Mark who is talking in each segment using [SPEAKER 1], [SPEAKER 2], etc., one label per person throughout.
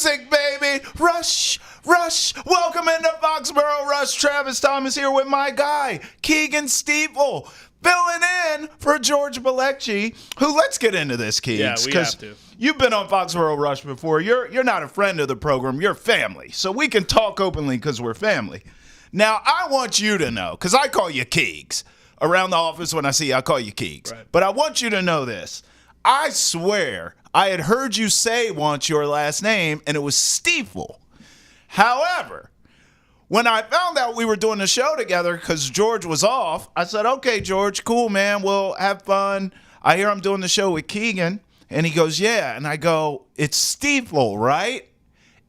[SPEAKER 1] music, baby. Rush, rush. Welcome into Foxboro Rush. Travis Thomas here with my guy, Keagan Stiefel, filling in for George Balecki, who, let's get into this, Keegs.
[SPEAKER 2] Yeah, we have to.
[SPEAKER 1] You've been on Foxboro Rush before. You're not a friend of the program. You're family. So we can talk openly because we're family. Now, I want you to know, because I call you Keegs. Around the office when I see you, I call you Keegs.
[SPEAKER 2] Right.
[SPEAKER 1] But I want you to know this. I swear I had heard you say once your last name, and it was Stiefel. However, when I found out we were doing the show together because George was off, I said, okay, George, cool, man. We'll have fun. I hear I'm doing the show with Keagan. And he goes, yeah. And I go, it's Stiefel, right?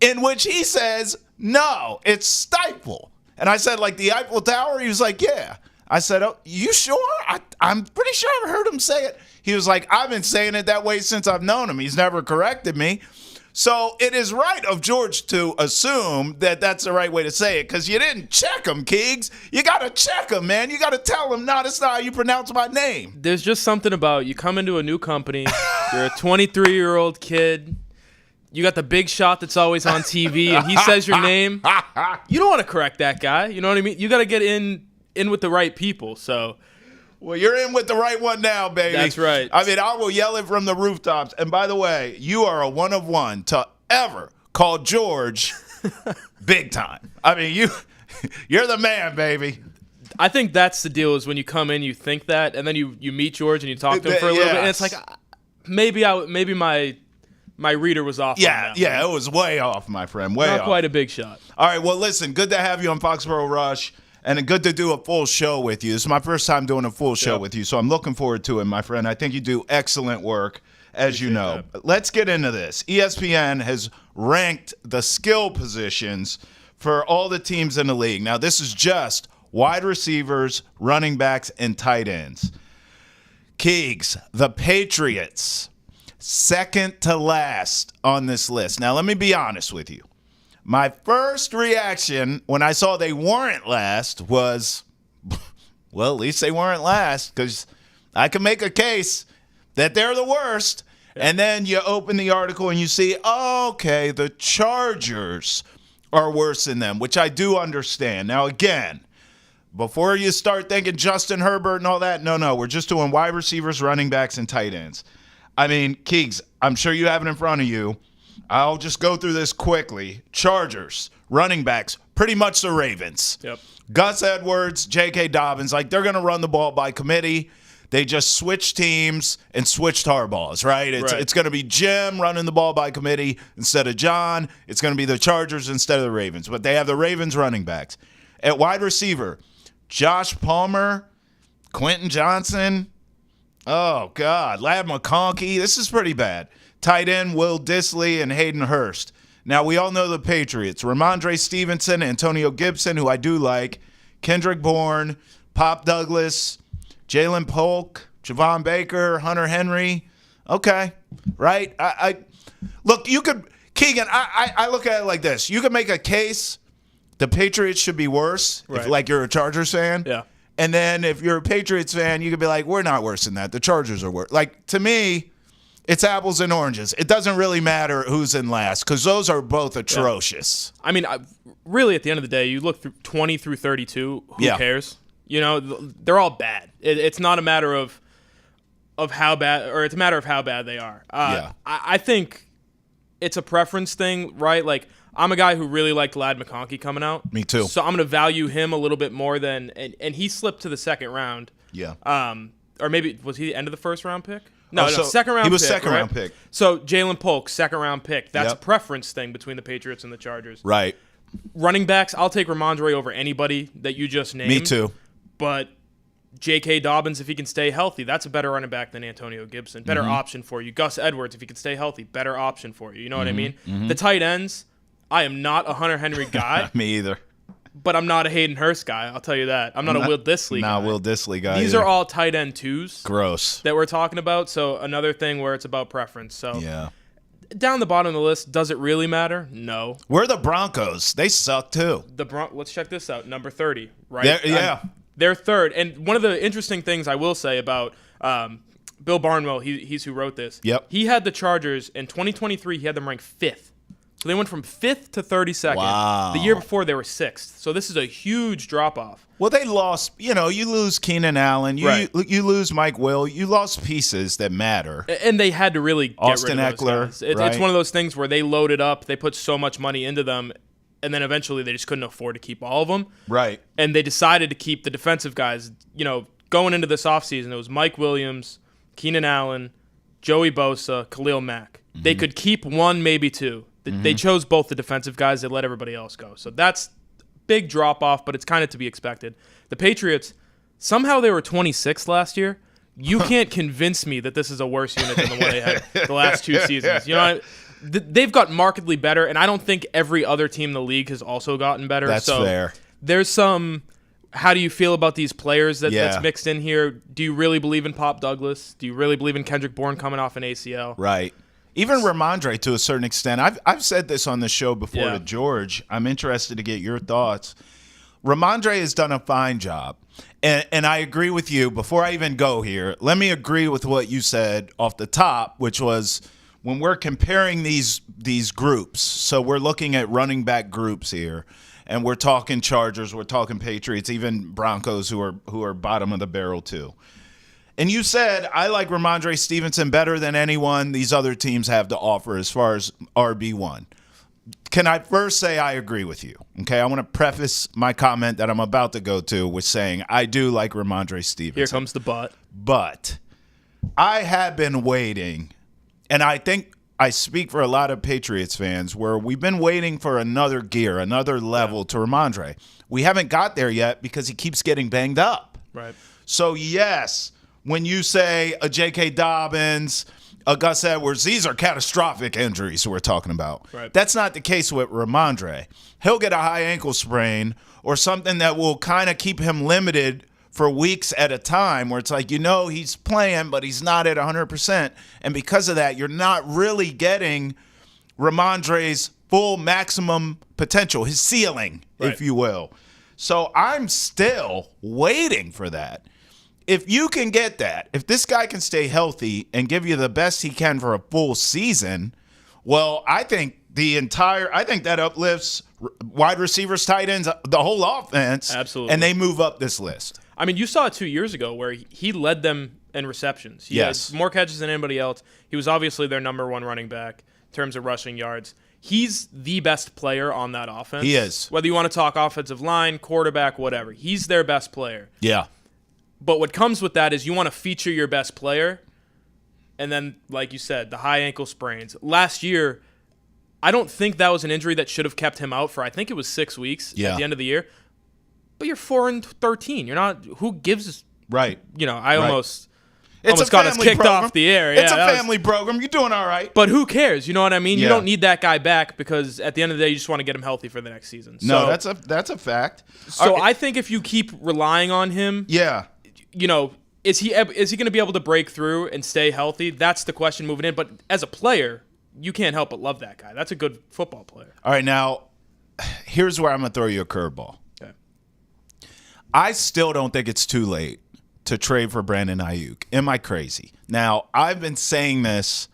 [SPEAKER 1] In which he says, no, it's Stiefel. And I said, like the Eiffel Tower? He was like, yeah. I said, oh, you sure? I'm pretty sure I've heard him say it. He was like, I've been saying it that way since I've known him. He's never corrected me. So it is right of George to assume that that's the right way to say it because you didn't check him, Keegs. You got to check him, man. You got to tell him, no, that's not how you pronounce my name.
[SPEAKER 2] There's just something about you come into a new company, you're a 23-year-old kid, you got the big shot that's always on TV, and he says your name. You don't want to correct that guy. You know what I mean? You got to get in with the right people, so.
[SPEAKER 1] Well, you're in with the right one now, baby.
[SPEAKER 2] That's right.
[SPEAKER 1] I mean, I will yell it from the rooftops. And by the way, you are a one of one to ever call George big time. I mean, you're the man, baby.
[SPEAKER 2] I think that's the deal is when you come in, you think that, and then you meet George and you talk to him for a little bit, and it's like maybe my reader was off.
[SPEAKER 1] Yeah, it was way off, my friend. Way off.
[SPEAKER 2] Not quite a big shot.
[SPEAKER 1] All right, well, listen, good to have you on Foxboro Rush. And good to do a full show with you. This is my first time doing a full show with you, so I'm looking forward to it, my friend. I think you do excellent work, as you know. Let's get into this. ESPN has ranked the skill positions for all the teams in the league. Now, this is just wide receivers, running backs, and tight ends. Keegs, the Patriots, second to last on this list. Now, let me be honest with you. My first reaction when I saw they weren't last was, well, at least they weren't last because I can make a case that they're the worst. And then you open the article and you see, oh, okay, the Chargers are worse than them, which I do understand. Now, again, before you start thinking Justin Herbert and all that, no, we're just doing wide receivers, running backs, and tight ends. I mean, Keegs, I'm sure you have it in front of you. I'll just go through this quickly. Chargers, running backs, pretty much the Ravens.
[SPEAKER 2] Yep.
[SPEAKER 1] Gus Edwards, J.K. Dobbins, like they're going to run the ball by committee. They just switched teams and switched Harbaughs, right? It's going to be Jim running the ball by committee instead of John. It's going to be the Chargers instead of the Ravens. But they have the Ravens running backs. At wide receiver, Josh Palmer, Quentin Johnson. Oh, God. Ladd McConkey. This is pretty bad. Tight end, Will Dissly and Hayden Hurst. Now, we all know the Patriots. Ramondre Stevenson, Antonio Gibson, who I do like, Kendrick Bourne, Pop Douglas, Jalen Polk, Javon Baker, Hunter Henry. Okay, right? Look, you could – Keagan, I look at it like this. You could make a case the Patriots should be worse, if, like you're a Chargers fan.
[SPEAKER 2] Yeah.
[SPEAKER 1] And then if you're a Patriots fan, you could be like, we're not worse than that. The Chargers are worse. Like, to me – it's apples and oranges. It doesn't really matter who's in last because those are both atrocious.
[SPEAKER 2] I mean, really, at the end of the day, you look through 20 through 32. Who cares? You know, they're all bad. It's not a matter of how bad, or it's a matter of how bad they are. I think it's a preference thing, right? Like, I'm a guy who really liked Ladd McConkey coming out.
[SPEAKER 1] Me too.
[SPEAKER 2] So I'm going to value him a little bit more than, and he slipped to the second round.
[SPEAKER 1] Yeah.
[SPEAKER 2] Or maybe, was he the end of the first round pick? No, second round pick.
[SPEAKER 1] He was
[SPEAKER 2] pick,
[SPEAKER 1] second
[SPEAKER 2] right?
[SPEAKER 1] round pick.
[SPEAKER 2] So Jalen Polk, second round pick. That's a preference thing between the Patriots and the Chargers.
[SPEAKER 1] Right.
[SPEAKER 2] Running backs, I'll take Ramondre over anybody that you just named.
[SPEAKER 1] Me too.
[SPEAKER 2] But J.K. Dobbins, if he can stay healthy, that's a better running back than Antonio Gibson. Better option for you. Gus Edwards, if he can stay healthy, better option for you. You know what I mean? The tight ends, I am not a Hunter Henry guy.
[SPEAKER 1] Me either.
[SPEAKER 2] But I'm not a Hayden Hurst guy. I'll tell you that. I'm not a Will Dissly guy.
[SPEAKER 1] Not Will Dissly guy.
[SPEAKER 2] These are all tight end twos.
[SPEAKER 1] Gross.
[SPEAKER 2] That we're talking about. So another thing where it's about preference. So
[SPEAKER 1] yeah.
[SPEAKER 2] Down the bottom of the list, does it really matter? No.
[SPEAKER 1] We're the Broncos. They suck too.
[SPEAKER 2] Let's check this out. Number 30, right?
[SPEAKER 1] Yeah.
[SPEAKER 2] They're third. And one of the interesting things I will say about Bill Barnwell, he's who wrote this.
[SPEAKER 1] Yep.
[SPEAKER 2] He had the Chargers in 2023. He had them ranked fifth. So they went from 5th to 32nd.
[SPEAKER 1] Wow.
[SPEAKER 2] The year before, they were 6th. So this is a huge drop-off.
[SPEAKER 1] Well, they lost, you lose Keenan Allen, you lose Mike Will, you lost pieces that matter.
[SPEAKER 2] And they had to really get
[SPEAKER 1] Austin
[SPEAKER 2] rid of those
[SPEAKER 1] Eckler,
[SPEAKER 2] guys.
[SPEAKER 1] right?
[SPEAKER 2] It's one of those things where they loaded up, they put so much money into them, and then eventually they just couldn't afford to keep all of them.
[SPEAKER 1] Right.
[SPEAKER 2] And they decided to keep the defensive guys. Going into this offseason, it was Mike Williams, Keenan Allen, Joey Bosa, Khalil Mack. Mm-hmm. They could keep one, maybe two. They chose both the defensive guys. They let everybody else go. So that's big drop-off, but it's kind of to be expected. The Patriots, somehow they were 26th last year. You can't convince me that this is a worse unit than the one they had the last 2 seasons. They've got markedly better, and I don't think every other team in the league has also gotten better.
[SPEAKER 1] That's fair.
[SPEAKER 2] There's some... How do you feel about these players that's mixed in here? Do you really believe in Pop Douglas? Do you really believe in Kendrick Bourne coming off an ACL?
[SPEAKER 1] Right. Even Ramondre, to a certain extent. I've said this on the show before to George. I'm interested to get your thoughts. Ramondre has done a fine job. And I agree with you. Before I even go here, let me agree with what you said off the top, which was when we're comparing these groups, so we're looking at running back groups here, and we're talking Chargers, we're talking Patriots, even Broncos who are bottom of the barrel too. And you said, I like Ramondre Stevenson better than anyone these other teams have to offer as far as RB1. Can I first say I agree with you? Okay, I want to preface my comment that I'm about to go to with saying I do like Ramondre Stevenson.
[SPEAKER 2] Here comes the but.
[SPEAKER 1] But I have been waiting, and I think I speak for a lot of Patriots fans, where we've been waiting for another gear, another level to Ramondre. We haven't got there yet because he keeps getting banged up.
[SPEAKER 2] Right.
[SPEAKER 1] So, yes, when you say a J.K. Dobbins, a Gus Edwards, these are catastrophic injuries we're talking about.
[SPEAKER 2] Right.
[SPEAKER 1] That's not the case with Ramondre. He'll get a high ankle sprain or something that will kind of keep him limited for weeks at a time, where it's like, he's playing, but he's not at 100%. And because of that, you're not really getting Ramondre's full maximum potential, his ceiling, if you will. So I'm still waiting for that. If you can get that, if this guy can stay healthy and give you the best he can for a full season, well, I think that uplifts wide receivers, tight ends, the whole offense.
[SPEAKER 2] Absolutely.
[SPEAKER 1] And they move up this list.
[SPEAKER 2] I mean, you saw it 2 years ago where he led them in receptions. He had more catches than anybody else. He was obviously their number one running back in terms of rushing yards. He's the best player on that offense.
[SPEAKER 1] He is.
[SPEAKER 2] Whether you want to talk offensive line, quarterback, whatever. He's their best player.
[SPEAKER 1] Yeah.
[SPEAKER 2] But what comes with that is you want to feature your best player, and then, like you said, the high ankle sprains. Last year, I don't think that was an injury that should have kept him out for, I think it was 6 weeks at the end of the year. But you're 4-13. You're not. Who gives?
[SPEAKER 1] Right.
[SPEAKER 2] I almost
[SPEAKER 1] It's
[SPEAKER 2] got us kicked off the air.
[SPEAKER 1] It's a family program. You're doing all right.
[SPEAKER 2] But who cares? You know what I mean? You don't need that guy back because at the end of the day, you just want to get him healthy for the next season.
[SPEAKER 1] No, that's a fact.
[SPEAKER 2] So I think if you keep relying on him, is he going to be able to break through and stay healthy? That's the question moving in. But as a player, you can't help but love that guy. That's a good football player.
[SPEAKER 1] All right, now here's where I'm going to throw you a curveball.
[SPEAKER 2] Okay.
[SPEAKER 1] I still don't think it's too late to trade for Brandon Ayuk. Am I crazy? Now, I've been saying this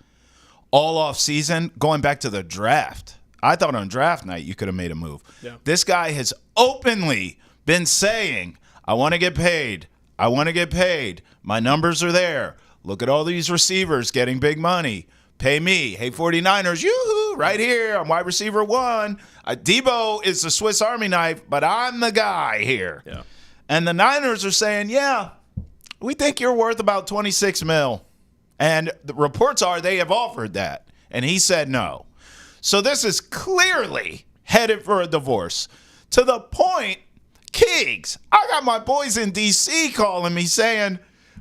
[SPEAKER 1] all off season, going back to the draft. I thought on draft night you could have made a move.
[SPEAKER 2] Yeah.
[SPEAKER 1] This guy has openly been saying, I want to get paid. I want to get paid. My numbers are there. Look at all these receivers getting big money. Pay me. Hey, 49ers, yoo-hoo, right here. I'm wide receiver 1. Debo is the Swiss Army knife, but I'm the guy here.
[SPEAKER 2] Yeah.
[SPEAKER 1] And the Niners are saying, yeah, we think you're worth about $26 million. And the reports are they have offered that. And he said no. So this is clearly headed for a divorce. To the point, Keegs, I got my boys in D.C. calling me saying,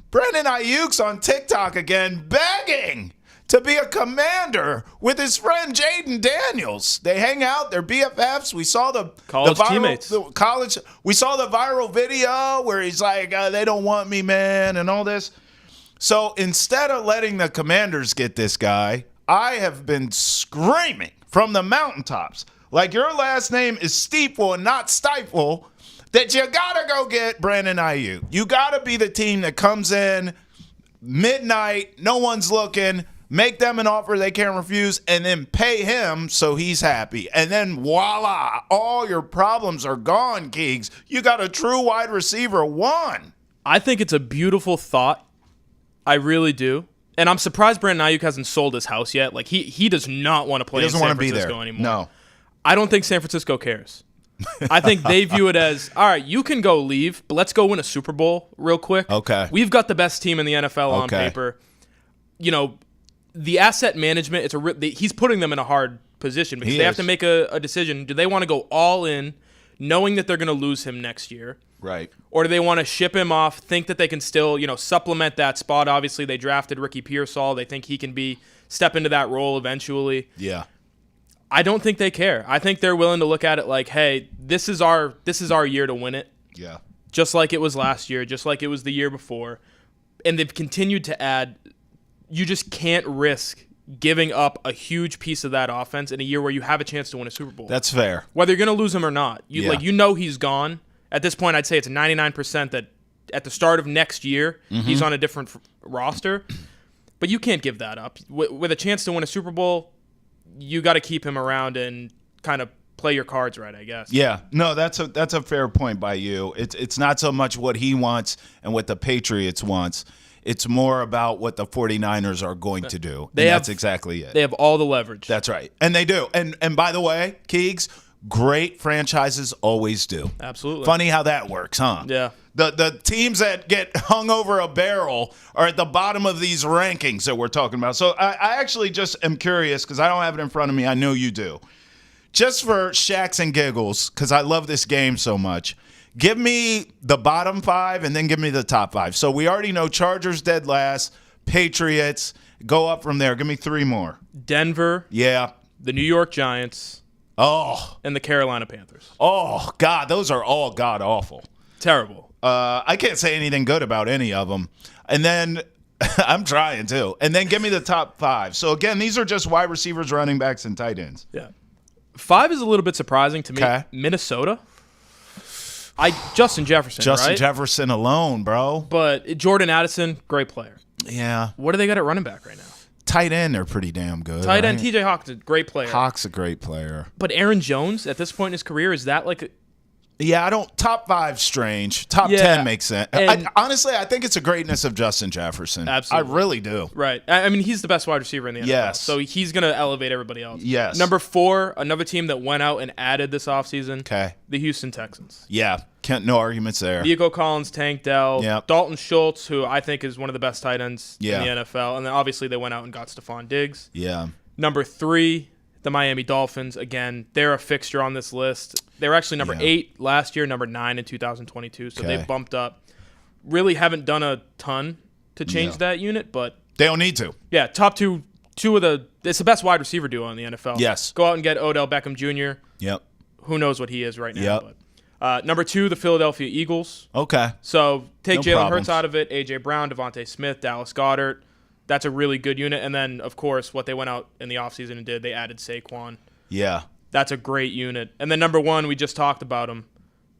[SPEAKER 1] Brandon Ayuk's on TikTok again begging to be a commander with his friend Jaden Daniels. They hang out, they're BFFs. We saw the
[SPEAKER 2] teammates.
[SPEAKER 1] We saw the viral video where he's like, they don't want me, man, and all this. So instead of letting the Commanders get this guy, I have been screaming from the mountaintops, like your last name is Stiefel and not Stifle, that you got to go get Brandon Ayuk. You got to be the team that comes in midnight, no one's looking, make them an offer they can't refuse, and then pay him so he's happy. And then voila, all your problems are gone, Keegs. You got a true wide receiver one.
[SPEAKER 2] I think it's a beautiful thought. I really do. And I'm surprised Brandon Ayuk hasn't sold his house yet. Like, he does not want to play in San Francisco anymore.
[SPEAKER 1] No.
[SPEAKER 2] I don't think San Francisco cares. I think they view it as, all right, you can go leave, but let's go win a Super Bowl real quick.
[SPEAKER 1] Okay.
[SPEAKER 2] We've got the best team in the NFL on paper. You know, the asset management, he's putting them in a hard position because they have to make a decision. Do they want to go all in, knowing that they're going to lose him next year?
[SPEAKER 1] Right.
[SPEAKER 2] Or do they want to ship him off, think that they can still, supplement that spot? Obviously, they drafted Ricky Pearsall. They think he can step into that role eventually.
[SPEAKER 1] Yeah.
[SPEAKER 2] I don't think they care. I think they're willing to look at it like, hey, this is our year to win it.
[SPEAKER 1] Yeah.
[SPEAKER 2] Just like it was last year, just like it was the year before. And they've continued to add. You just can't risk giving up a huge piece of that offense in a year where you have a chance to win a Super Bowl.
[SPEAKER 1] That's fair.
[SPEAKER 2] Whether you're going to lose him or not. He's gone. At this point, I'd say it's 99% that at the start of next year, he's on a different roster. But you can't give that up. With a chance to win a Super Bowl, you got to keep him around and kind of play your cards right, I guess.
[SPEAKER 1] Yeah. No, that's a fair point by you. It's not so much what he wants and what the Patriots wants. It's more about what the 49ers are going to do. That's exactly it.
[SPEAKER 2] They have all the leverage.
[SPEAKER 1] That's right. And they do. And by the way, Keegs, great franchises always do.
[SPEAKER 2] Absolutely.
[SPEAKER 1] Funny how that works, huh?
[SPEAKER 2] Yeah.
[SPEAKER 1] The teams that get hung over a barrel are at the bottom of these rankings that we're talking about. So I actually just am curious because I don't have it in front of me. I know you do. Just for shacks and giggles, because I love this game so much, give me the bottom five and then give me the top five. So we already know Chargers dead last, Patriots, go up from there. Give me three more.
[SPEAKER 2] Denver.
[SPEAKER 1] Yeah.
[SPEAKER 2] The New York Giants.
[SPEAKER 1] Oh.
[SPEAKER 2] And the Carolina Panthers.
[SPEAKER 1] Oh, God, those are all god-awful.
[SPEAKER 2] Terrible.
[SPEAKER 1] I can't say anything good about any of them. And then I'm trying to. And then give me the top five. So, again, these are just wide receivers, running backs, and tight ends.
[SPEAKER 2] Yeah. Five is a little bit surprising to me.
[SPEAKER 1] Okay.
[SPEAKER 2] Minnesota. Justin Jefferson,
[SPEAKER 1] Justin
[SPEAKER 2] right?
[SPEAKER 1] Jefferson alone, bro.
[SPEAKER 2] But Jordan Addison, great player.
[SPEAKER 1] Yeah.
[SPEAKER 2] What do they got at running back right now?
[SPEAKER 1] Tight end, they're pretty damn good.
[SPEAKER 2] Tight end, TJ Hawk's a great player.
[SPEAKER 1] Hawk's a great player.
[SPEAKER 2] But Aaron Jones, at this point in his career, is that like
[SPEAKER 1] Yeah, I don't. Top five, strange. Top 10 makes sense. Honestly, I think it's a greatness of Justin Jefferson.
[SPEAKER 2] Absolutely.
[SPEAKER 1] I really do.
[SPEAKER 2] Right. I mean, he's the best wide receiver in the NFL.
[SPEAKER 1] Yes.
[SPEAKER 2] So he's going to elevate everybody else.
[SPEAKER 1] Yes.
[SPEAKER 2] Number 4, another team that went out and added this offseason.
[SPEAKER 1] Okay.
[SPEAKER 2] The Houston Texans.
[SPEAKER 1] Yeah. No arguments there.
[SPEAKER 2] Nico Collins, Tank Dell,
[SPEAKER 1] Yep.
[SPEAKER 2] Dalton Schultz, who I think is one of the best tight ends
[SPEAKER 1] Yeah.
[SPEAKER 2] in the NFL. And then obviously they went out and got Stephon Diggs.
[SPEAKER 1] Yeah.
[SPEAKER 2] Number 3, the Miami Dolphins. Again, they're a fixture on this list. They were actually number 8 last year, number 9 in 2022. So they bumped up. Really haven't done a ton to change that unit, but
[SPEAKER 1] they don't need to.
[SPEAKER 2] Yeah, top two of the. It's the best wide receiver duo in the NFL.
[SPEAKER 1] Yes.
[SPEAKER 2] Go out and get Odell Beckham Jr.
[SPEAKER 1] Yep.
[SPEAKER 2] Who knows what he is right now?
[SPEAKER 1] Yep.
[SPEAKER 2] But, number 2, the Philadelphia Eagles.
[SPEAKER 1] Okay.
[SPEAKER 2] So take
[SPEAKER 1] No
[SPEAKER 2] Jalen
[SPEAKER 1] problems.
[SPEAKER 2] Hurts out of it, A.J. Brown, Devontae Smith, Dallas Goedert. That's a really good unit. And then, of course, what they went out in the offseason and did, they added Saquon.
[SPEAKER 1] Yeah.
[SPEAKER 2] That's a great unit. And then number 1, we just talked about him,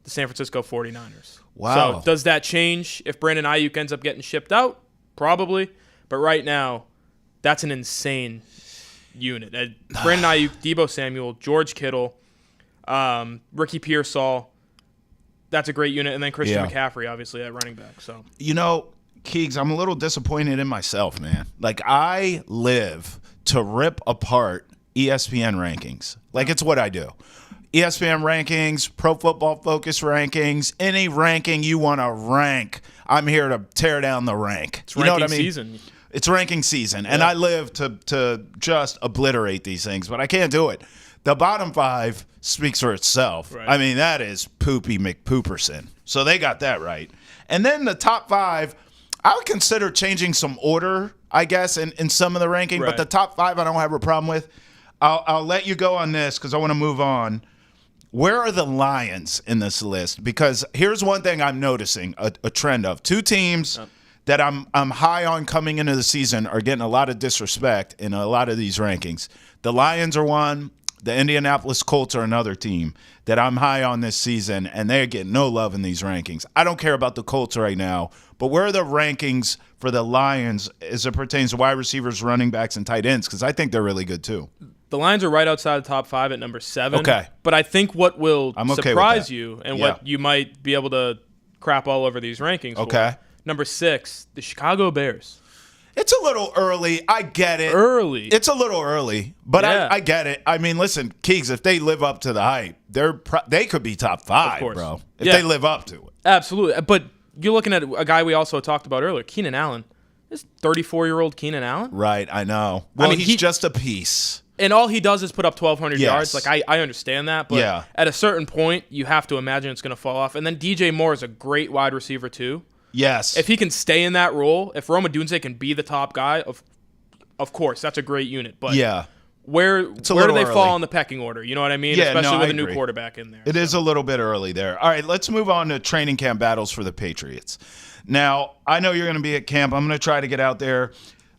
[SPEAKER 2] the San Francisco 49ers.
[SPEAKER 1] Wow.
[SPEAKER 2] So does that change if Brandon Ayuk ends up getting shipped out? Probably. But right now, that's an insane unit. Brandon Ayuk, Deebo Samuel, George Kittle, Ricky Pearsall. That's a great unit. And then Christian McCaffrey, obviously, at running back. So
[SPEAKER 1] You know, Keegs, I'm a little disappointed in myself, man. Like, I live to rip apart ESPN rankings. Like, it's what I do. ESPN rankings, Pro Football Focus rankings, any ranking you want to rank, I'm here to tear down the rank.
[SPEAKER 2] It's
[SPEAKER 1] you know
[SPEAKER 2] ranking
[SPEAKER 1] what I mean?
[SPEAKER 2] season.
[SPEAKER 1] It's ranking season, and I live to just obliterate these things, but I can't do it. The bottom 5 speaks for itself.
[SPEAKER 2] Right.
[SPEAKER 1] I mean, that is Poopy McPooperson. So they got that right. And then the top 5, I would consider changing some order, I guess, in some of the ranking, but the top 5 I don't have a problem with. I'll let you go on this because I want to move on. Where are the Lions in this list? Because here's one thing I'm noticing, a trend of. 2 teams that I'm high on coming into the season are getting a lot of disrespect in a lot of these rankings. The Lions are one. The Indianapolis Colts are another team that I'm high on this season, and they're getting no love in these rankings. I don't care about the Colts right now, but where are the rankings for the Lions as it pertains to wide receivers, running backs, and tight ends? Because I think they're really good too.
[SPEAKER 2] The Lions are right outside the top 5 at number 7.
[SPEAKER 1] Okay.
[SPEAKER 2] But I think what will surprise you and
[SPEAKER 1] Yeah.
[SPEAKER 2] what you might be able to crap all over these rankings
[SPEAKER 1] Okay.
[SPEAKER 2] for, number 6, the Chicago Bears.
[SPEAKER 1] It's a little early. I get it. It's a little early, but
[SPEAKER 2] Yeah.
[SPEAKER 1] I get it. I mean, listen, Keegs, if they live up to the hype, they could be top 5, bro. If they live up to it.
[SPEAKER 2] Absolutely. But you're looking at a guy we also talked about earlier, Keenan Allen. This 34-year-old Keenan Allen.
[SPEAKER 1] Right, I know. Well, I mean, he's just a piece.
[SPEAKER 2] And all he does is put up 1,200
[SPEAKER 1] Yes.
[SPEAKER 2] yards. Like, I understand that. But at a certain point, you have to imagine it's going to fall off. And then DJ Moore is a great wide receiver, too.
[SPEAKER 1] Yes.
[SPEAKER 2] If he can stay in that role, if Roma Dunze can be the top guy, of course, that's a great unit. But where do they fall in the pecking order? You know what I mean?
[SPEAKER 1] Yeah,
[SPEAKER 2] especially with a
[SPEAKER 1] I
[SPEAKER 2] new
[SPEAKER 1] agree.
[SPEAKER 2] quarterback in there.
[SPEAKER 1] It is a little bit early there. All right, let's move on to training camp battles for the Patriots. Now, I know you're going to be at camp. I'm going to try to get out there.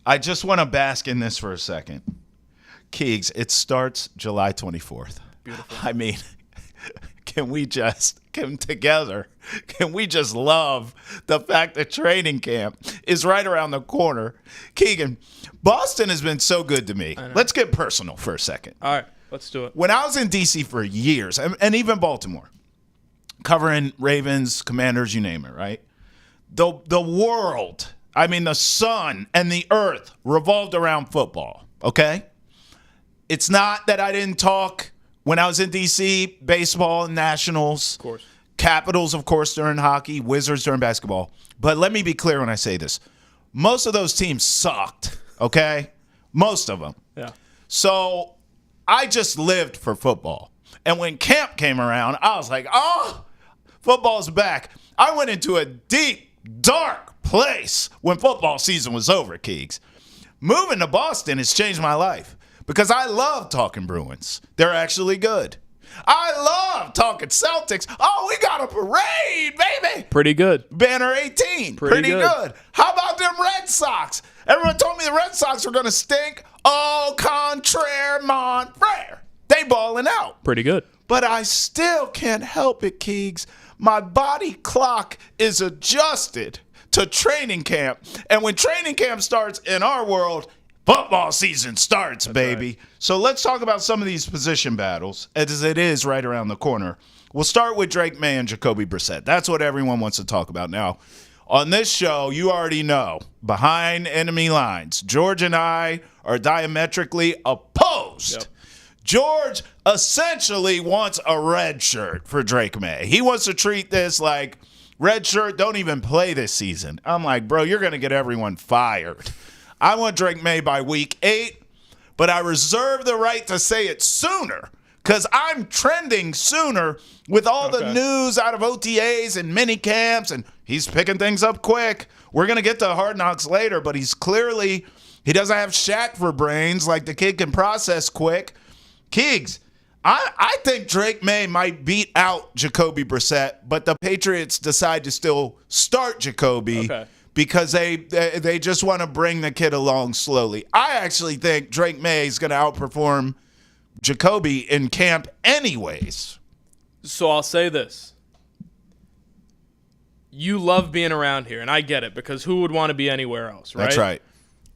[SPEAKER 1] I just want to bask in this for a second. Keegs, it starts July 24th.
[SPEAKER 2] Beautiful.
[SPEAKER 1] I mean, can we just come together? Can we just love the fact that training camp is right around the corner? Keegan, Boston has been so good to me. Let's get personal for a second.
[SPEAKER 2] All right, let's do it.
[SPEAKER 1] When I was in D.C. for years, and even Baltimore, covering Ravens, Commanders, you name it, right? The world, I mean the sun and the earth revolved around football, okay? It's not that I didn't talk when I was in D.C., baseball and Nationals.
[SPEAKER 2] Of course.
[SPEAKER 1] Capitals, of course, during hockey, Wizards during basketball. But let me be clear when I say this. Most of those teams sucked, okay? Most of them.
[SPEAKER 2] Yeah.
[SPEAKER 1] So I just lived for football. And when camp came around, I was like, oh, football's back. I went into a deep, dark place when football season was over, Keegs. Moving to Boston has changed my life because I love talking Bruins. They're actually good. I love talking Celtics. Oh, we got a parade, baby.
[SPEAKER 2] Pretty good.
[SPEAKER 1] Banner 18. Pretty good. How about them Red Sox? Everyone told me the Red Sox were going to stink. Au contraire, mon frere. They balling out.
[SPEAKER 2] Pretty good.
[SPEAKER 1] But I still can't help it, Keegs. My body clock is adjusted to training camp. And when training camp starts in our world, football season starts, baby. Right. So let's talk about some of these position battles, as it is right around the corner. We'll start with Drake Maye and Jacoby Brissett. That's what everyone wants to talk about. Now, on this show, you already know, behind enemy lines, George and I are diametrically opposed. Yep. George essentially wants a red shirt for Drake Maye. He wants to treat this like red shirt, don't even play this season. I'm like, bro, you're going to get everyone fired. I want Drake Maye by week 8, but I reserve the right to say it sooner because I'm trending sooner with all the news out of OTAs and mini camps, and he's picking things up quick. We're going to get to Hard Knocks later, but he doesn't have Shaq for brains like the kid can process quick. Keegs, I think Drake Maye might beat out Jacoby Brissett, but the Patriots decide to still start Jacoby because they just want to bring the kid along slowly. I actually think Drake Maye is going to outperform Jacoby in camp anyways.
[SPEAKER 2] So I'll say this. You love being around here, and I get it, because who would want to be anywhere else, right?
[SPEAKER 1] That's right.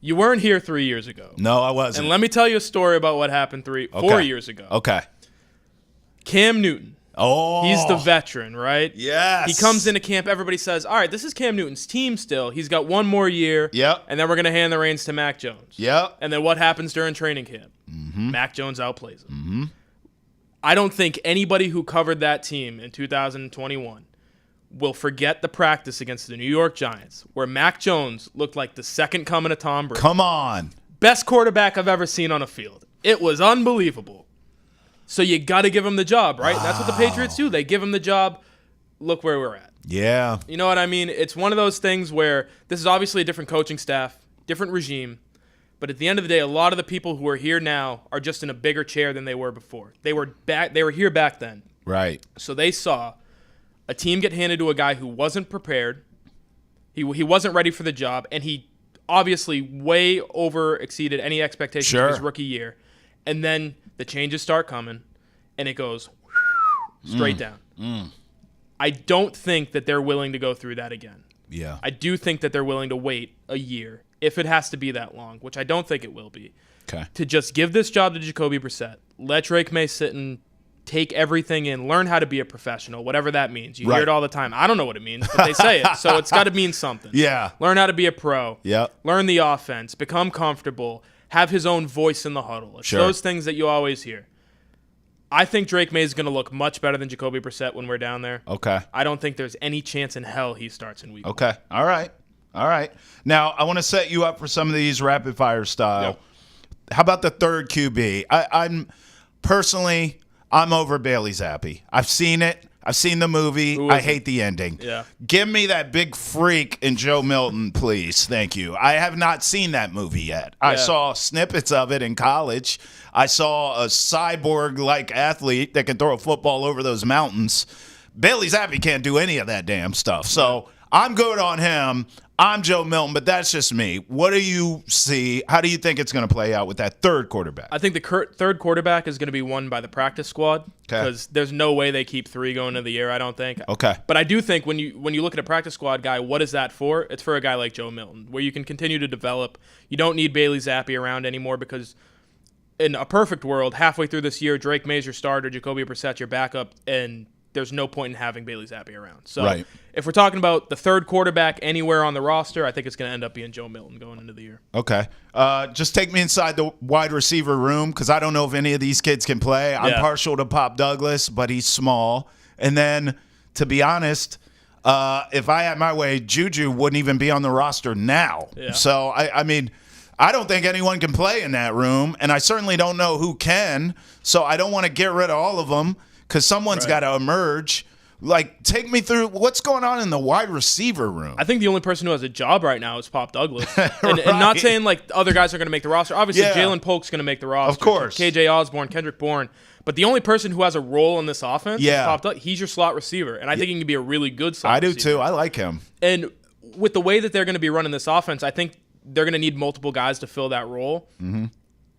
[SPEAKER 2] You weren't here 3 years ago.
[SPEAKER 1] No, I wasn't.
[SPEAKER 2] And let me tell you a story about what happened 4 years ago.
[SPEAKER 1] Okay.
[SPEAKER 2] Cam Newton.
[SPEAKER 1] Oh.
[SPEAKER 2] He's the veteran, right?
[SPEAKER 1] Yes.
[SPEAKER 2] He comes into camp. Everybody says, all right, this is Cam Newton's team still. He's got one more year.
[SPEAKER 1] Yep.
[SPEAKER 2] And then we're going to hand the reins to Mac Jones.
[SPEAKER 1] Yep.
[SPEAKER 2] And then what happens during training camp? Mm-hmm. Mac Jones outplays him. Mm-hmm. I don't think anybody who covered that team in 2021 will forget the practice against the New York Giants where Mac Jones looked like the second coming of Tom Brady.
[SPEAKER 1] Come on.
[SPEAKER 2] Best quarterback I've ever seen on a field. It was unbelievable. So you got to give him the job, right? Wow. That's what the Patriots do. They give him the job. Look where we're at.
[SPEAKER 1] Yeah.
[SPEAKER 2] You know what I mean? It's one of those things where this is obviously a different coaching staff, different regime. But at the end of the day, a lot of the people who are here now are just in a bigger chair than they were before. They were here back then.
[SPEAKER 1] Right.
[SPEAKER 2] So they saw a team get handed to a guy who wasn't prepared. He wasn't ready for the job, and he obviously way over exceeded any expectations of his rookie year. And then the changes start coming, and it goes straight down. I don't think that they're willing to go through that again.
[SPEAKER 1] Yeah.
[SPEAKER 2] I do think that they're willing to wait a year, if it has to be that long, which I don't think it will be, to just give this job to Jacoby Brissett. Let Drake Maye sit and take everything in, learn how to be a professional, whatever that means. You hear it all the time. I don't know what it means, but they say it, so it's got to mean something.
[SPEAKER 1] Yeah.
[SPEAKER 2] Learn how to be a pro.
[SPEAKER 1] Yep.
[SPEAKER 2] Learn the offense. Become comfortable. Have his own voice in the huddle. It's those things that you always hear. I think Drake Maye is going to look much better than Jacoby Brissett when we're down there.
[SPEAKER 1] Okay.
[SPEAKER 2] I don't think there's any chance in hell he starts in week 1.
[SPEAKER 1] Okay. All right. Now, I want to set you up for some of these rapid-fire style.
[SPEAKER 2] Yep.
[SPEAKER 1] How about the third QB? I'm over Bailey Zappi. I've seen it. I've seen the movie. I hate the ending.
[SPEAKER 2] Yeah.
[SPEAKER 1] Give me that big freak in Joe Milton, please. Thank you. I have not seen that movie yet. I saw snippets of it in college. I saw a cyborg-like athlete that can throw a football over those mountains. Bailey Zappi can't do any of that damn stuff. So I'm good on him. I'm Joe Milton, but that's just me. What do you see? How do you think it's going to play out with that third quarterback?
[SPEAKER 2] I think the third quarterback is going to be won by the practice squad because there's no way they keep 3 going into the year, I don't think.
[SPEAKER 1] Okay.
[SPEAKER 2] But I do think when you look at a practice squad guy, what is that for? It's for a guy like Joe Milton, where you can continue to develop. You don't need Bailey Zappi around anymore because in a perfect world, halfway through this year, Drake Maye's your starter, Jacoby Brissett's your backup, and there's no point in having Bailey Zappi around. So if we're talking about the third quarterback anywhere on the roster, I think it's going to end up being Joe Milton going into the year.
[SPEAKER 1] Okay. Just take me inside the wide receiver room because I don't know if any of these kids can play. I'm partial to Pop Douglas, but he's small. And then, to be honest, if I had my way, Juju wouldn't even be on the roster now. Yeah. So, I mean, I don't think anyone can play in that room, and I certainly don't know who can. So I don't want to get rid of all of them. Because someone's got to emerge. Like, take me through what's going on in the wide receiver room.
[SPEAKER 2] I think the only person who has a job right now is Pop Douglas. And not saying, like, other guys are going to make the roster. Obviously, Jalen Polk's going to make the roster.
[SPEAKER 1] Of course.
[SPEAKER 2] KJ Osborne, Kendrick Bourne. But the only person who has a role in this offense is Pop Douglas. He's your slot receiver. And I think he can be a really good slot receiver.
[SPEAKER 1] I do, too. I like him.
[SPEAKER 2] And with the way that they're going to be running this offense, I think they're going to need multiple guys to fill that role. Mm-hmm.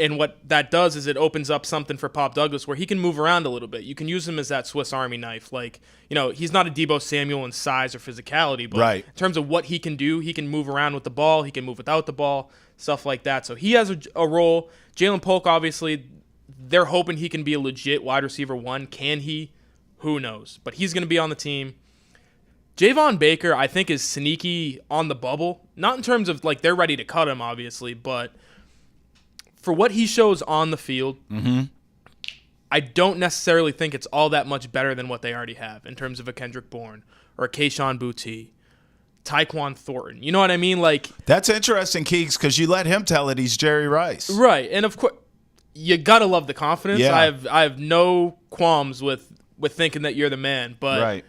[SPEAKER 2] And what that does is it opens up something for Pop Douglas where he can move around a little bit. You can use him as that Swiss Army knife. Like, he's not a Deebo Samuel in size or physicality, but in terms of what he can do, he can move around with the ball, he can move without the ball, stuff like that. So he has a role. Jalen Polk, obviously, they're hoping he can be a legit wide receiver 1. Can he? Who knows? But he's going to be on the team. Javon Baker, I think, is sneaky on the bubble. Not in terms of, like, they're ready to cut him, obviously, but for what he shows on the field, I don't necessarily think it's all that much better than what they already have in terms of a Kendrick Bourne or a Kayshon Boutte, Tyquan Thornton. You know what I mean? Like,
[SPEAKER 1] that's interesting, Keegs, because you let him tell it he's Jerry Rice.
[SPEAKER 2] Right. And, of course, you got to love the confidence.
[SPEAKER 1] Yeah.
[SPEAKER 2] I have no qualms with thinking that you're the man, but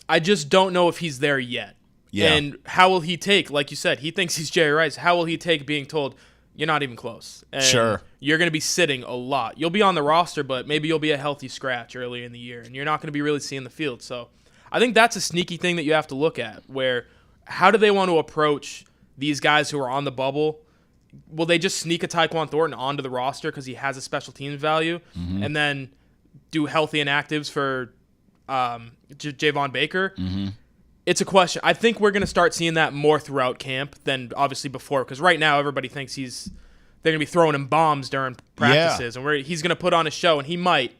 [SPEAKER 2] I just don't know if he's there yet. Yeah. And how will he take, like you said, he thinks he's Jerry Rice. How will he take being told, you're not even close. And you're going to be sitting a lot. You'll be on the roster, but maybe you'll be a healthy scratch early in the year, and you're not going to be really seeing the field. So I think that's a sneaky thing that you have to look at, where how do they want to approach these guys who are on the bubble? Will they just sneak a Tyquan Thornton onto the roster because he has a special teams value, and then do healthy inactives for Javon Baker? It's a question. I think we're going to start seeing that more throughout camp than obviously before, because right now everybody thinks they're going to be throwing him bombs during practices, and he's going to put on a show, and he might,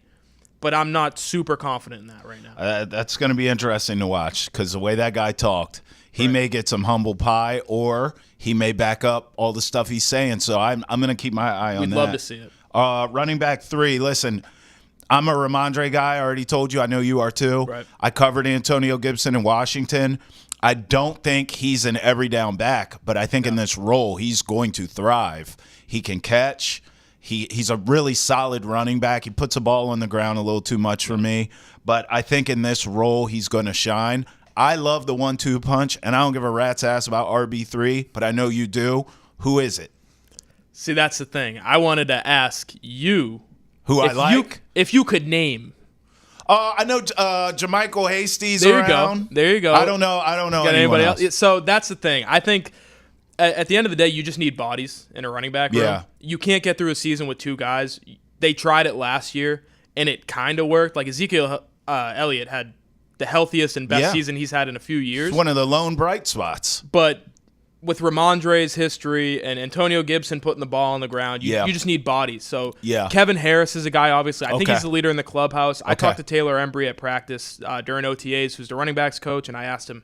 [SPEAKER 2] but I'm not super confident in that right now.
[SPEAKER 1] That's going to be interesting to watch, because the way that guy talked, he may get some humble pie, or he may back up all the stuff he's saying, so I'm going to keep my eye on that.
[SPEAKER 2] We'd love to see it.
[SPEAKER 1] Running back 3, listen, I'm a Ramondre guy. I already told you. I know you are too.
[SPEAKER 2] Right.
[SPEAKER 1] I covered Antonio Gibson in Washington. I don't think he's an every down back, but I think in this role he's going to thrive. He can catch. He's a really solid running back. He puts the ball on the ground a little too much for me, but I think in this role he's going to shine. I love the 1-2 punch, and I don't give a rat's ass about RB3, but I know you do. Who is it?
[SPEAKER 2] See, that's the thing. I wanted to ask you
[SPEAKER 1] who I like.
[SPEAKER 2] If you could name.
[SPEAKER 1] I know Jermichael Hasty's
[SPEAKER 2] there
[SPEAKER 1] around.
[SPEAKER 2] There you go.
[SPEAKER 1] I don't know
[SPEAKER 2] got
[SPEAKER 1] anybody else.
[SPEAKER 2] So that's the thing. I think at the end of the day, you just need bodies in a running back room.
[SPEAKER 1] Yeah.
[SPEAKER 2] You can't get through a season with 2 guys. they tried it last year, and it kind of worked. Like Ezekiel Elliott had the healthiest and best season he's had in a few years.
[SPEAKER 1] It's one of the lone bright spots.
[SPEAKER 2] But with Ramondre's history and Antonio Gibson putting the ball on the ground, you just need bodies. So Kevin Harris is a guy, obviously. I think he's the leader in the clubhouse. I talked to Taylor Embry at practice during OTAs, who's the running backs coach, and I asked him,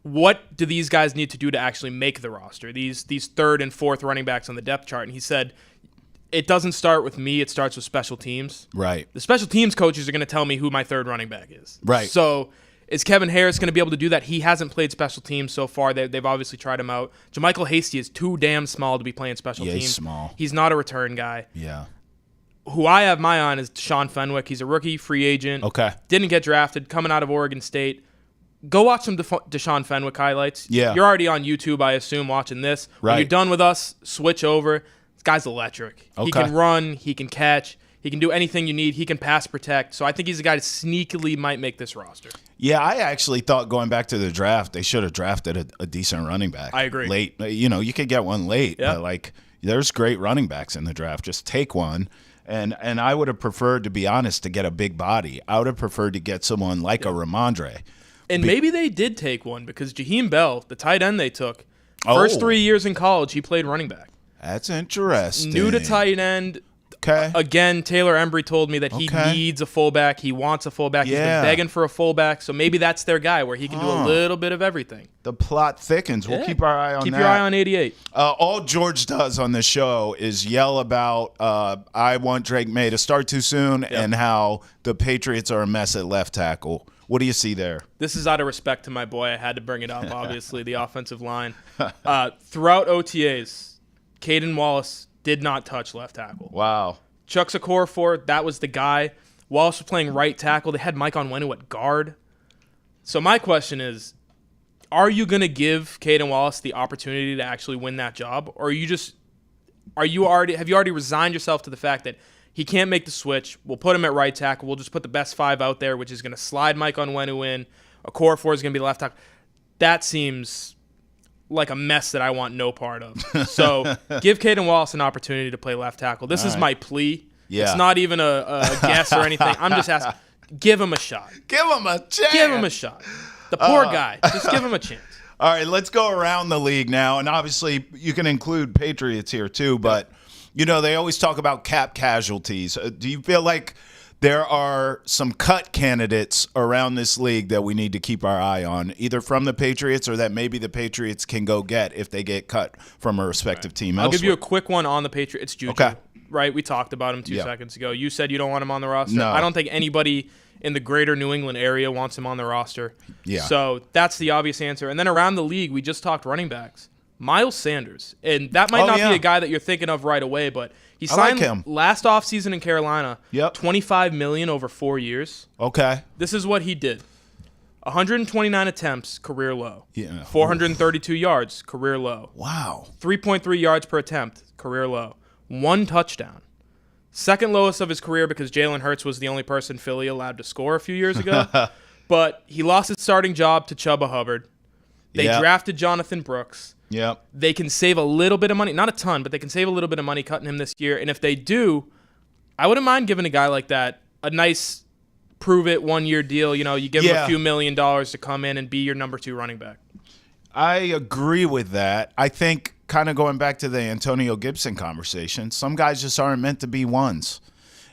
[SPEAKER 2] what do these guys need to do to actually make the roster, these third and fourth running backs on the depth chart? And he said, it doesn't start with me. It starts with special teams.
[SPEAKER 1] Right.
[SPEAKER 2] The special teams coaches are going to tell me who my third running back is.
[SPEAKER 1] Right.
[SPEAKER 2] So is Kevin Harris going to be able to do that? He hasn't played special teams so far. They've obviously tried him out. JaMychal Hasty is too damn small to be playing special teams.
[SPEAKER 1] He's small.
[SPEAKER 2] He's not a return guy.
[SPEAKER 1] Yeah.
[SPEAKER 2] Who I have my eye on is Deshaun Fenwick. He's a rookie free agent.
[SPEAKER 1] Okay.
[SPEAKER 2] Didn't get drafted, coming out of Oregon State. Go watch some Deshaun Fenwick highlights.
[SPEAKER 1] Yeah.
[SPEAKER 2] You're already on YouTube, I assume, watching this.
[SPEAKER 1] Right.
[SPEAKER 2] When you're done with us, switch over. This guy's electric.
[SPEAKER 1] Okay.
[SPEAKER 2] He can run. He can catch. He can do anything you need. He can pass protect. So I think he's a guy that sneakily might make this roster.
[SPEAKER 1] Yeah, I actually thought going back to the draft, they should have drafted a decent running back.
[SPEAKER 2] I agree.
[SPEAKER 1] Late. You could get one late.
[SPEAKER 2] Yeah.
[SPEAKER 1] But, there's great running backs in the draft. Just take one. And I would have preferred, to be honest, to get a big body. I would have preferred to get someone like a Ramondre.
[SPEAKER 2] And maybe they did take one because Jaheim Bell, the tight end they took, first 3 years in college, he played running back.
[SPEAKER 1] That's interesting.
[SPEAKER 2] New to tight end.
[SPEAKER 1] Okay.
[SPEAKER 2] Again, Taylor Embry told me that he needs a fullback. He wants a fullback. He's been begging for a fullback. So maybe that's their guy where he can do a little bit of everything.
[SPEAKER 1] The plot thickens. We'll keep our eye on that.
[SPEAKER 2] Keep your eye on 88.
[SPEAKER 1] All George does on this show is yell about I want Drake Maye to start too soon and how the Patriots are a mess at left tackle. What do you see there?
[SPEAKER 2] This is out of respect to my boy. I had to bring it up, obviously, the offensive line. Throughout OTAs, Caden Wallace did not touch left tackle.
[SPEAKER 1] Wow.
[SPEAKER 2] Chuck Okorafor, that was the guy. Wallace was playing right tackle. They had Mike Onwenu at guard. So my question is, are you going to give Caden Wallace the opportunity to actually win that job? Or have you already resigned yourself to the fact that he can't make the switch? We'll put him at right tackle. We'll just put the best five out there, which is going to slide Mike Onwenu in. Okorafor is going to be left tackle. That seems like a mess that I want no part of. So give Caden Wallace an opportunity to play left tackle. This is my plea.
[SPEAKER 1] Yeah.
[SPEAKER 2] It's not even a guess or anything. I'm just asking, give him a shot.
[SPEAKER 1] Give him a chance.
[SPEAKER 2] Give him a shot. The poor guy. Just give him a chance.
[SPEAKER 1] All right, let's go around the league now. And obviously, you can include Patriots here too. But, they always talk about cap casualties. Do you feel like there are some cut candidates around this league that we need to keep our eye on, either from the Patriots or that maybe the Patriots can go get if they get cut from a respective team elsewhere?
[SPEAKER 2] I'll give you a quick one on the Patriots. It's Juju.
[SPEAKER 1] Okay.
[SPEAKER 2] Right? We talked about him 2 seconds ago. You said you don't want him on the roster.
[SPEAKER 1] No.
[SPEAKER 2] I don't think anybody in the greater New England area wants him on the roster.
[SPEAKER 1] Yeah.
[SPEAKER 2] So that's the obvious answer. And then around the league, we just talked running backs. Miles Sanders. And that might not be a guy that you're thinking of right away, but he signed last offseason in Carolina, $25 million over 4 years.
[SPEAKER 1] Okay.
[SPEAKER 2] This is what he did. 129 attempts, career low.
[SPEAKER 1] Yeah.
[SPEAKER 2] 432 yards, career low.
[SPEAKER 1] Wow.
[SPEAKER 2] 3.3 yards per attempt, career low. 1 touchdown. Second lowest of his career because Jalen Hurts was the only person Philly allowed to score a few years ago. But he lost his starting job to Chuba Hubbard. They drafted Jonathan Brooks.
[SPEAKER 1] Yep.
[SPEAKER 2] They can save a little bit of money. Not a ton, but they can save a little bit of money cutting him this year. And if they do, I wouldn't mind giving a guy like that a nice prove-it 1-year deal. You give him a few $1 million to come in and be your number 2 running back.
[SPEAKER 1] I agree with that. I think kind of going back to the Antonio Gibson conversation, some guys just aren't meant to be ones.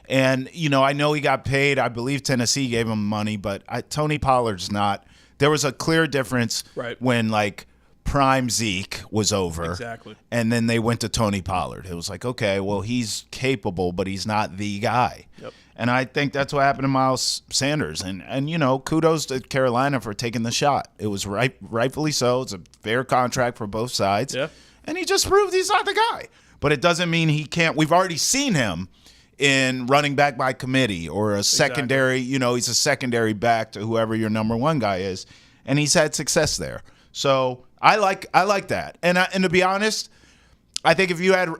[SPEAKER 1] And, I know he got paid. I believe Tennessee gave him money, but Tony Pollard's not. There was a clear difference when, prime Zeke was over.
[SPEAKER 2] Exactly.
[SPEAKER 1] And then they went to Tony Pollard. It was like, okay, well, he's capable, but he's not the guy.
[SPEAKER 2] Yep.
[SPEAKER 1] And I think that's what happened to Miles Sanders. And kudos to Carolina for taking the shot. It was rightfully so. It's a fair contract for both sides.
[SPEAKER 2] Yeah.
[SPEAKER 1] And he just proved he's not the guy. But it doesn't mean he can't. We've already seen him in running back by committee or a secondary, he's a secondary back to whoever your number 1 guy is. And he's had success there. So I like that. And to be honest, I think if you had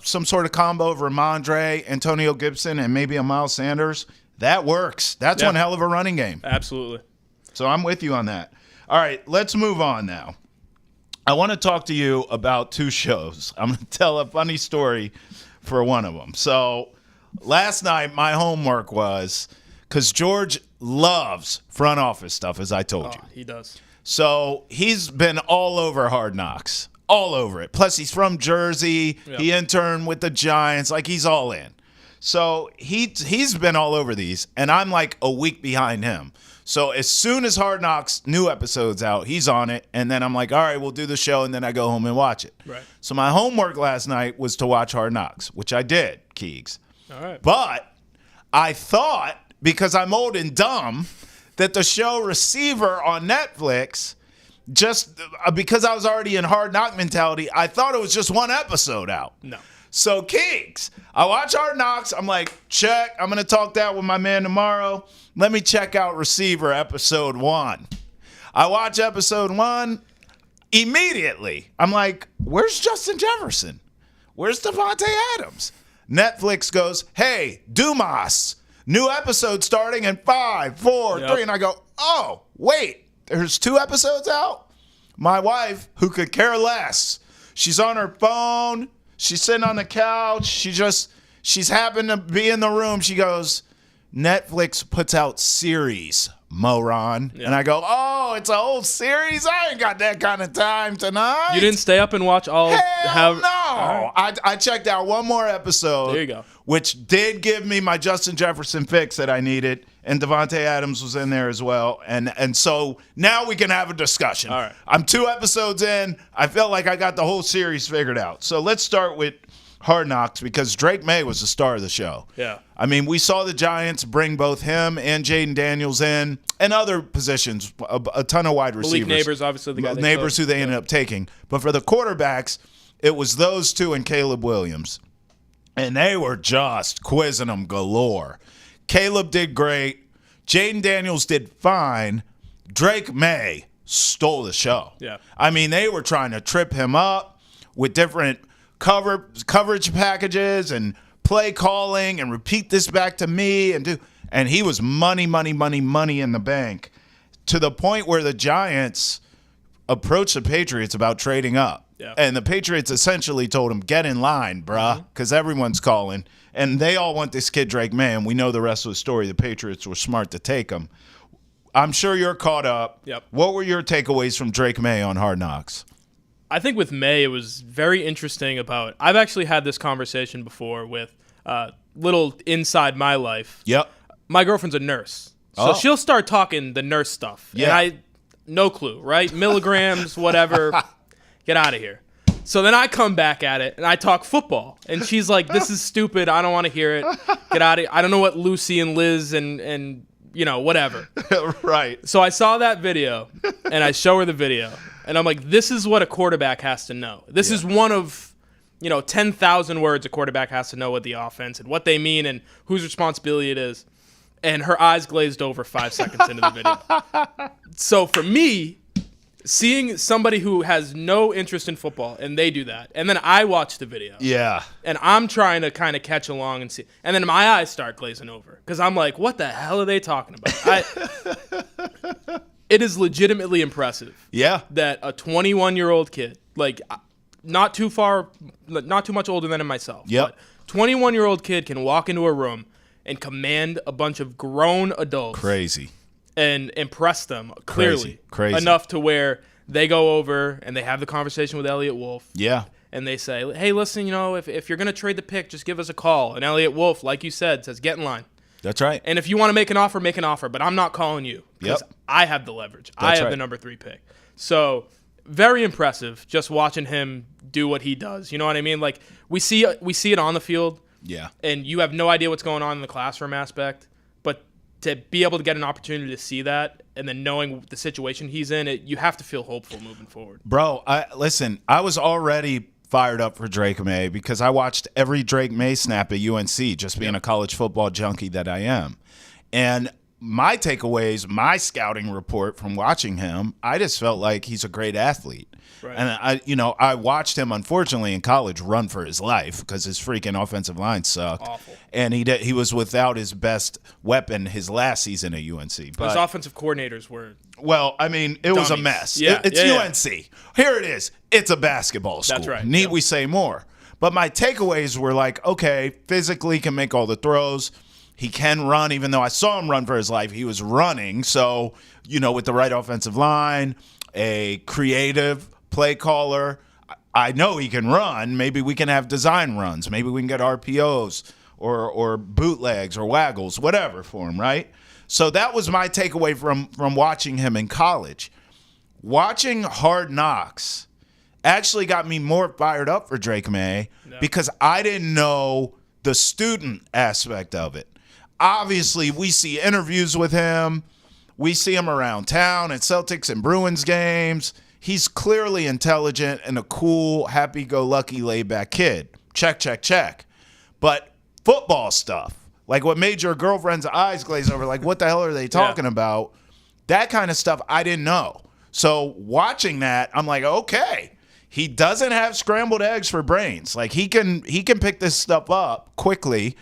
[SPEAKER 1] some sort of combo of Ramondre, Antonio Gibson, and maybe a Miles Sanders, that works. That's one hell of a running game.
[SPEAKER 2] Absolutely.
[SPEAKER 1] So I'm with you on that. All right, let's move on now. I want to talk to you about 2 shows. I'm going to tell a funny story for one of them. So last night, my homework was, because George loves front office stuff, as I told you.
[SPEAKER 2] He does.
[SPEAKER 1] So he's been all over Hard Knocks, all over it. Plus, he's from Jersey. Yep. He interned with the Giants. Like, he's all in. So he's been all over these, and I'm like a week behind him. So as soon as Hard Knocks new episode's out, he's on it, and then I'm like, all right, we'll do the show, and then I go home and watch it.
[SPEAKER 2] Right.
[SPEAKER 1] So my homework last night was to watch Hard Knocks, which I did, Keegs.
[SPEAKER 2] All right.
[SPEAKER 1] But I thought, because I'm old and dumb, that the show Receiver on Netflix, just because I was already in Hard Knock mentality, I thought it was just one episode out.
[SPEAKER 2] No.
[SPEAKER 1] So, Keegs, I watch Hard Knocks. I'm like, check. I'm going to talk that with my man tomorrow. Let me check out Receiver episode 1. I watch episode 1 immediately. I'm like, where's Justin Jefferson? Where's Devontae Adams? Netflix goes, hey, Dumas, new episode starting in 5, 4, 3. And I go, oh, wait, there's 2 episodes out? My wife, who could care less, she's on her phone. She's sitting on the couch. She's happened to be in the room. She goes, Netflix puts out series, moron. Yeah. And I go, oh, it's a whole series? I ain't got that kind of time tonight.
[SPEAKER 2] You didn't stay up and watch all?
[SPEAKER 1] Hell no. Right. I checked out one more episode.
[SPEAKER 2] There you go.
[SPEAKER 1] Which did give me my Justin Jefferson fix that I needed. And Devontae Adams was in there as well. And so now we can have a discussion.
[SPEAKER 2] All right.
[SPEAKER 1] I'm 2 episodes in. I felt like I got the whole series figured out. So let's start with Hard Knocks, because Drake Maye was the star of the show.
[SPEAKER 2] Yeah.
[SPEAKER 1] I mean, we saw the Giants bring both him and Jaden Daniels in, and other positions, a ton of wide receivers.
[SPEAKER 2] Malik Neighbors, obviously the guy.
[SPEAKER 1] Neighbors, who they ended up taking. But for the quarterbacks, it was those 2 and Caleb Williams. And they were just quizzing them galore. Caleb did great. Jaden Daniels did fine. Drake Maye stole the show.
[SPEAKER 2] Yeah.
[SPEAKER 1] I mean, they were trying to trip him up with different coverage packages and play calling and repeat this back to me and he was money in the bank, to the point where the Giants approached the Patriots about trading up.
[SPEAKER 2] Yeah.
[SPEAKER 1] And the Patriots essentially told him, get in line, bruh, because everyone's calling. And they all want this kid Drake Maye, and we know the rest of the story. The Patriots were smart to take him. I'm sure you're caught up.
[SPEAKER 2] Yep.
[SPEAKER 1] What were your takeaways from Drake Maye on Hard Knocks?
[SPEAKER 2] I think with Maye, it was very interesting about – I've actually had this conversation before with little inside my life.
[SPEAKER 1] Yep.
[SPEAKER 2] My girlfriend's a nurse. So she'll start talking the nurse stuff.
[SPEAKER 1] Yeah.
[SPEAKER 2] And no clue, right? Milligrams, whatever. Get out of here. So then I come back at it, and I talk football. And she's like, this is stupid. I don't want to hear it. Get out of here. I don't know what Lucy and Liz and you know, whatever.
[SPEAKER 1] Right.
[SPEAKER 2] So I saw that video, and I show her the video. And I'm like, this is what a quarterback has to know. This is one of, 10,000 words a quarterback has to know with the offense and what they mean and whose responsibility it is. And her eyes glazed over 5 seconds into the video. So for me, seeing somebody who has no interest in football and they do that, and then I watch the video.
[SPEAKER 1] Yeah.
[SPEAKER 2] And I'm trying to kind of catch along and see. And then my eyes start glazing over because I'm like, what the hell are they talking about? It is legitimately impressive.
[SPEAKER 1] Yeah.
[SPEAKER 2] That a 21-year-old kid, like not too much older than myself.
[SPEAKER 1] Yep.
[SPEAKER 2] 21-year-old kid can walk into a room and command a bunch of grown adults.
[SPEAKER 1] Crazy.
[SPEAKER 2] And impress them clearly.
[SPEAKER 1] Crazy.
[SPEAKER 2] Enough to where they go over and they have the conversation with Elliott Wolf.
[SPEAKER 1] Yeah.
[SPEAKER 2] And they say, hey, listen, if you're going to trade the pick, just give us a call. And Elliott Wolf, like you said, says, get in line.
[SPEAKER 1] That's right.
[SPEAKER 2] And if you want to make an offer, but I'm not calling you because I have the leverage. I have the number 3 pick. So very impressive just watching him do what he does. You know what I mean? Like we see it on the field.
[SPEAKER 1] Yeah.
[SPEAKER 2] And you have no idea what's going on in the classroom aspect. But to be able to get an opportunity to see that and then knowing the situation he's in, you have to feel hopeful moving forward.
[SPEAKER 1] Bro, I was already fired up for Drake Maye because I watched every Drake Maye snap at UNC, just being a college football junkie that I am. And my takeaways, my scouting report from watching him, I just felt like he's a great athlete. Right. And I watched him, unfortunately, in college run for his life because his freaking offensive line sucked.
[SPEAKER 2] Awful.
[SPEAKER 1] And he was without his best weapon his last season at UNC. But
[SPEAKER 2] his offensive coordinators were
[SPEAKER 1] well, I mean, it was a mess.
[SPEAKER 2] Yeah.
[SPEAKER 1] It's UNC. Here it is. It's a basketball school.
[SPEAKER 2] That's right.
[SPEAKER 1] Need we say more? But my takeaways were like, okay, physically can make all the throws. He can run, even though I saw him run for his life. He was running. So, with the right offensive line, a creative play caller, I know he can run. Maybe we can have design runs. Maybe we can get RPOs or bootlegs or waggles, whatever for him, right? So that was my takeaway from watching him in college. Watching Hard Knocks actually got me more fired up for Drake Maye because I didn't know the student aspect of it. Obviously, we see interviews with him. We see him around town at Celtics and Bruins games. He's clearly intelligent and a cool, happy-go-lucky, laid-back kid. Check, check, check. But football stuff, like what made your girlfriend's eyes glaze over, like what the hell are they talking about? That kind of stuff I didn't know. So watching that, I'm like, okay, he doesn't have scrambled eggs for brains. Like he can pick this stuff up quickly.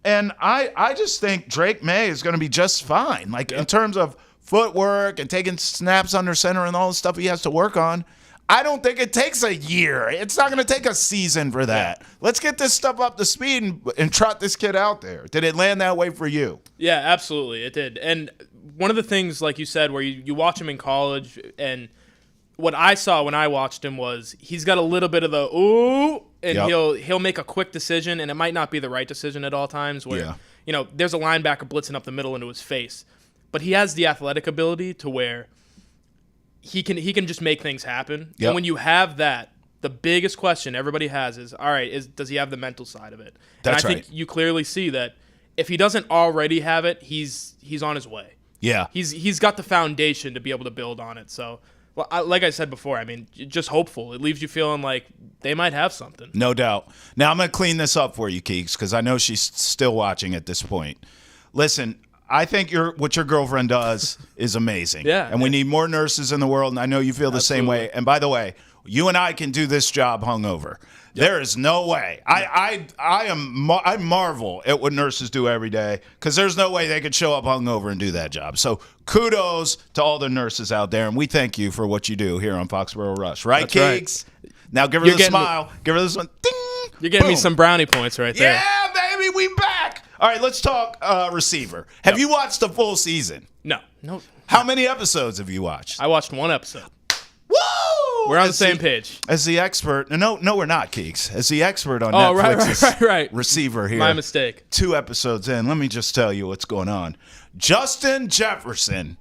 [SPEAKER 1] And I just think Drake Maye is going to be just fine. Like in terms of footwork and taking snaps under center and all the stuff he has to work on, I don't think it takes a year. It's not going to take a season for that. Yeah. Let's get this stuff up to speed and trot this kid out there. Did it land that way for you?
[SPEAKER 2] Yeah, absolutely. It did. And one of the things, like you said, where you watch him in college, and what I saw when I watched him was he's got a little bit of the ooh, and he'll make a quick decision, and it might not be the right decision at all times where, there's a linebacker blitzing up the middle into his face. But he has the athletic ability to where he can just make things happen. Yep. And when you have that, the biggest question everybody has is, all right, does he have the mental side of it?
[SPEAKER 1] That's
[SPEAKER 2] and I think you clearly see that if he doesn't already have it, he's on his way.
[SPEAKER 1] Yeah.
[SPEAKER 2] He's got the foundation to be able to build on it. So, like I said before, I mean, just hopeful. It leaves you feeling like they might have something.
[SPEAKER 1] No doubt. Now, I'm going to clean this up for you, Keeks, because I know she's still watching at this point. Listen, I think what your girlfriend does is amazing.
[SPEAKER 2] Yeah.
[SPEAKER 1] And we need more nurses in the world, and I know you feel the same way. And by the way, you and I can do this job hungover. Yep. There is no way. I marvel at what nurses do every day because there's no way they could show up hungover and do that job. So kudos to all the nurses out there, and we thank you for what you do here on Foxboro Rush. Right, Keeks? Right. Now give her the smile. Give her this one. Ding!
[SPEAKER 2] You're getting me some brownie points right there.
[SPEAKER 1] Yeah, baby, we back. All right, let's talk receiver. Have you watched the full season?
[SPEAKER 2] No.
[SPEAKER 1] How many episodes have you watched?
[SPEAKER 2] I watched one episode.
[SPEAKER 1] Woo!
[SPEAKER 2] We're on the same page.
[SPEAKER 1] As the expert, no, we're not, Keeks. As the expert on Netflix's
[SPEAKER 2] right.
[SPEAKER 1] receiver here.
[SPEAKER 2] My mistake.
[SPEAKER 1] 2 episodes in, let me just tell you what's going on. Justin Jefferson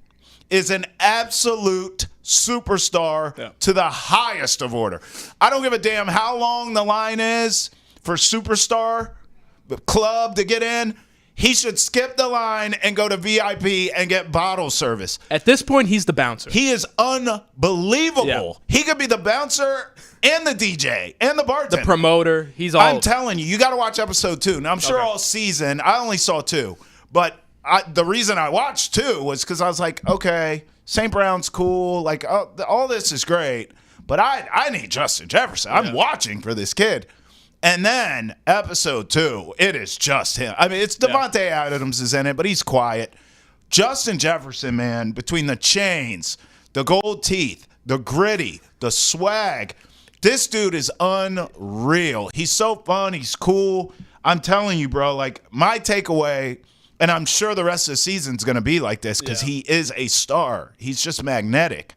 [SPEAKER 1] is an absolute superstar to the highest of order. I don't give a damn how long the line is for superstar club to get in. He should skip the line and go to VIP and get bottle service.
[SPEAKER 2] At this point, he's the bouncer.
[SPEAKER 1] He is unbelievable. Yeah. He could be the bouncer and the DJ and the bartender.
[SPEAKER 2] The promoter. He's all.
[SPEAKER 1] I'm telling you, you got to watch episode 2. Now, I'm sure all season, I only saw 2. But the reason I watched 2 was because I was like, okay, St. Brown's cool. Like, all this is great. But I need Justin Jefferson. I'm watching for this kid. And then episode 2, it is just him. I mean, it's Devontae Adams is in it, but he's quiet. Justin Jefferson, man, between the chains, the gold teeth, the gritty, the swag, this dude is unreal. He's so fun. He's cool. I'm telling you, bro, like my takeaway, and I'm sure the rest of the season's going to be like this because he is a star. He's just magnetic.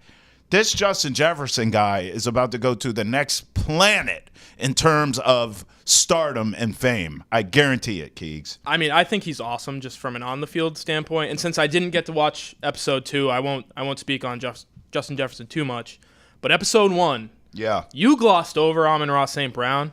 [SPEAKER 1] This Justin Jefferson guy is about to go to the next planet in terms of stardom and fame. I guarantee it, Keegs.
[SPEAKER 2] I mean, I think he's awesome just from an on-the-field standpoint. And since I didn't get to watch episode 2, I won't speak on Justin Jefferson too much. But episode 1, you glossed over Amon-Ra St. Brown.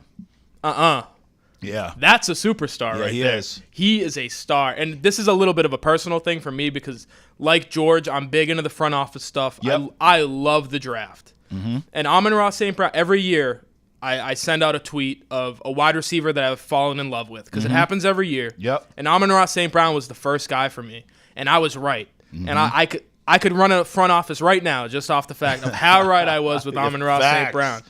[SPEAKER 1] Yeah.
[SPEAKER 2] That's a superstar right
[SPEAKER 1] he
[SPEAKER 2] there.
[SPEAKER 1] Is.
[SPEAKER 2] He is a star. And this is a little bit of a personal thing for me because, like George, I'm big into the front office stuff.
[SPEAKER 1] Yep.
[SPEAKER 2] I love the draft. Mm-hmm. And Amon-Ra St. Brown, every year, I send out a tweet of a wide receiver that I've fallen in love with because it happens every year.
[SPEAKER 1] Yep.
[SPEAKER 2] And Amon-Ra St. Brown was the first guy for me. And I was right. Mm-hmm. And I could run a front office right now just off the fact of how right I was with Amon-Ra St. Brown.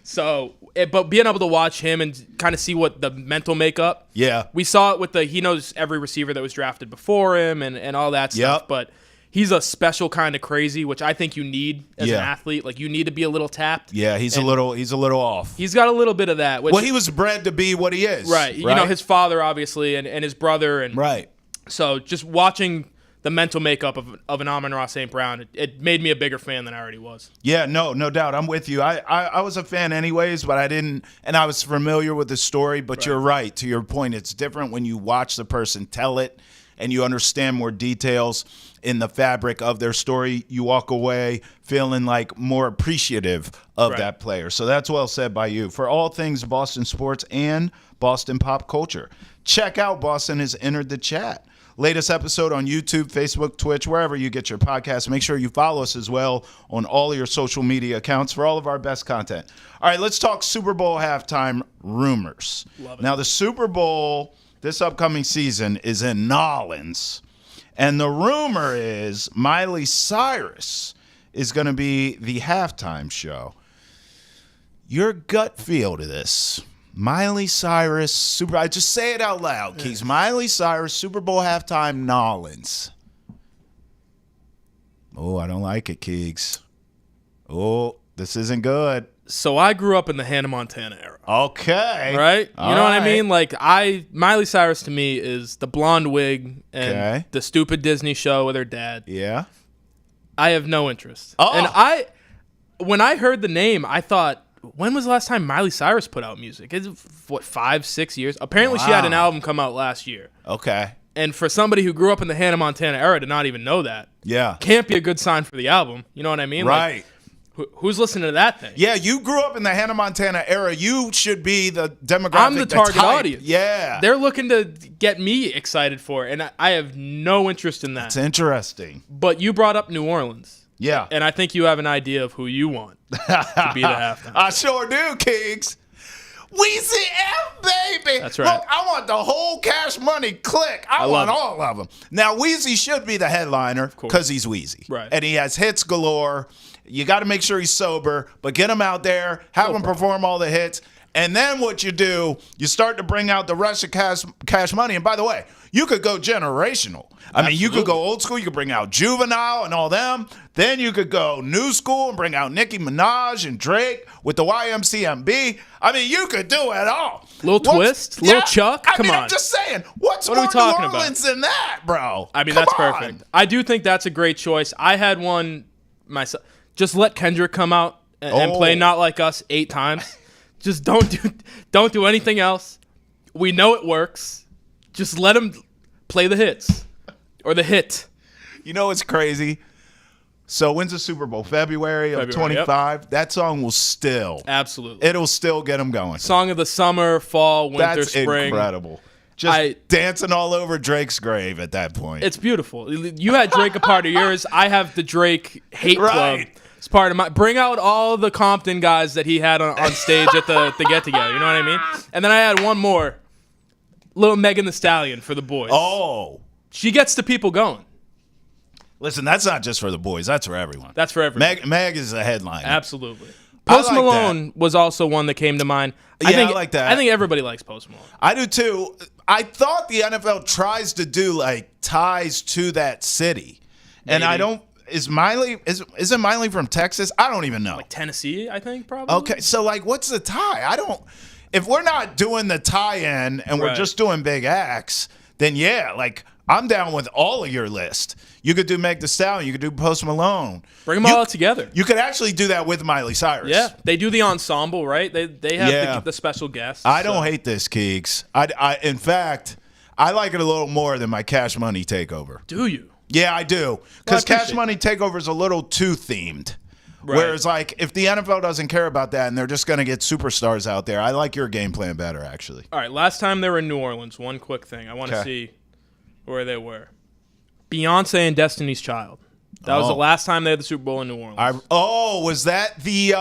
[SPEAKER 2] So, but being able to watch him and kind of see what the mental makeup.
[SPEAKER 1] Yeah.
[SPEAKER 2] We saw it with he knows every receiver that was drafted before him and all that stuff. But he's a special kind of crazy, which I think you need as an athlete. Like, you need to be a little tapped.
[SPEAKER 1] Yeah, he's a little off.
[SPEAKER 2] He's got a little bit of that.
[SPEAKER 1] Well, he was bred to be what he is.
[SPEAKER 2] Right. You know, his father, obviously, and his brother. And
[SPEAKER 1] right.
[SPEAKER 2] So just watching the mental makeup of an Amon-Ra St. Brown, it made me a bigger fan than I already was.
[SPEAKER 1] Yeah, no doubt. I'm with you. I was a fan anyways, but I didn't, and I was familiar with the story, but you're right. To your point, it's different when you watch the person tell it and you understand more details in the fabric of their story. You walk away feeling like more appreciative of that player. So that's well said by you. For all things Boston sports and Boston pop culture, check out Boston Has Entered the Chat. Latest episode on YouTube, Facebook, Twitch, wherever you get your podcasts. Make sure you follow us as well on all of your social media accounts for all of our best content. All right, let's talk Super Bowl halftime rumors.
[SPEAKER 2] Love it.
[SPEAKER 1] Now, the Super Bowl this upcoming season is in Nolens, and the rumor is Miley Cyrus is going to be the halftime show. Your gut feel to this? Miley Cyrus, I just say it out loud, Keeks. Miley Cyrus, Super Bowl halftime, Nolens. Oh, I don't like it, Keeks. Oh, this isn't good.
[SPEAKER 2] So I grew up in the Hannah Montana era.
[SPEAKER 1] Okay.
[SPEAKER 2] Right? You know what I mean? Like, Miley Cyrus to me is the blonde wig and the stupid Disney show with her dad.
[SPEAKER 1] Yeah.
[SPEAKER 2] I have no interest.
[SPEAKER 1] Oh.
[SPEAKER 2] And when I heard the name, I thought, when was the last time Miley Cyrus put out music? It's, 5-6 years? Apparently she had an album come out last year.
[SPEAKER 1] Okay.
[SPEAKER 2] And for somebody who grew up in the Hannah Montana era to not even know that, can't be a good sign for the album. You know what I mean?
[SPEAKER 1] Right.
[SPEAKER 2] Like, who's listening to that thing?
[SPEAKER 1] Yeah, you grew up in the Hannah Montana era. You should be the demographic.
[SPEAKER 2] I'm the target audience.
[SPEAKER 1] Yeah.
[SPEAKER 2] They're looking to get me excited for it, and I have no interest in that.
[SPEAKER 1] That's interesting.
[SPEAKER 2] But you brought up New Orleans.
[SPEAKER 1] Yeah.
[SPEAKER 2] And I think you have an idea of who you want to be the halftime.
[SPEAKER 1] I sure do, Keeks. Weezy F, baby.
[SPEAKER 2] That's right.
[SPEAKER 1] Look, I want the whole Cash Money clique. I want all of them. Now, Weezy should be the headliner because he's Weezy.
[SPEAKER 2] Right.
[SPEAKER 1] And he has hits galore. You got to make sure he's sober, but get him out there, have him perform all the hits. And then what you do, you start to bring out the rest of Cash Money. And by the way, you could go generational. I mean, you could go old school. You could bring out Juvenile and all them. Then you could go new school and bring out Nicki Minaj and Drake with the YMCMB. I mean, you could do it all.
[SPEAKER 2] Little Twist, Little Chuck. Come on.
[SPEAKER 1] I'm just saying. What
[SPEAKER 2] are we talking
[SPEAKER 1] New Orleans than that, bro?
[SPEAKER 2] I mean, that's perfect. I do think that's a great choice. I had one myself. Just let Kendrick come out and play Not Like Us 8 times. Just don't do anything else. We know it works. Just let him play the hits or the hit.
[SPEAKER 1] You know what's crazy? So when's the Super Bowl? February of 25. Yep. That song will still.
[SPEAKER 2] Absolutely.
[SPEAKER 1] It'll still get them going.
[SPEAKER 2] Song of the summer, fall, winter, spring.
[SPEAKER 1] That's incredible. Just dancing all over Drake's grave at that point.
[SPEAKER 2] It's beautiful. You had Drake a part of yours. I have the Drake hate club. It's part of my. Bring out all the Compton guys that he had on stage at the get together. You know what I mean? And then I had one more, little Megan Thee Stallion for the boys.
[SPEAKER 1] Oh,
[SPEAKER 2] she gets the people going.
[SPEAKER 1] Listen, that's not just for the boys. That's for everyone.
[SPEAKER 2] That's for everyone.
[SPEAKER 1] Meg is a headline.
[SPEAKER 2] Absolutely. Post Malone was also one that came to mind.
[SPEAKER 1] I like that.
[SPEAKER 2] I think everybody likes Post Malone.
[SPEAKER 1] I do too. I thought the NFL tries to do like ties to that city, and I don't. Is Miley isn't Miley from Texas? I don't even know.
[SPEAKER 2] Like Tennessee, I think probably.
[SPEAKER 1] Okay, so like, what's the tie? I don't. If we're not doing the tie-in and we're just doing big acts, then yeah, like I'm down with all of your list. You could do Meg Thee Stallion. You could do Post Malone.
[SPEAKER 2] Bring them all out together.
[SPEAKER 1] You could actually do that with Miley Cyrus.
[SPEAKER 2] Yeah, they do the ensemble, right? They have the special guests.
[SPEAKER 1] I don't hate this, Keeks. In fact, I like it a little more than my Cash Money takeover.
[SPEAKER 2] Do you?
[SPEAKER 1] Yeah, I do. Because Cash Money takeover is a little too themed. Right. Whereas, like, if the NFL doesn't care about that and they're just going to get superstars out there, I like your game plan better, actually.
[SPEAKER 2] All right, last time they were in New Orleans, one quick thing. I want to see where they were. Beyonce and Destiny's Child. That was the last time they had the Super Bowl in New Orleans.
[SPEAKER 1] Was that the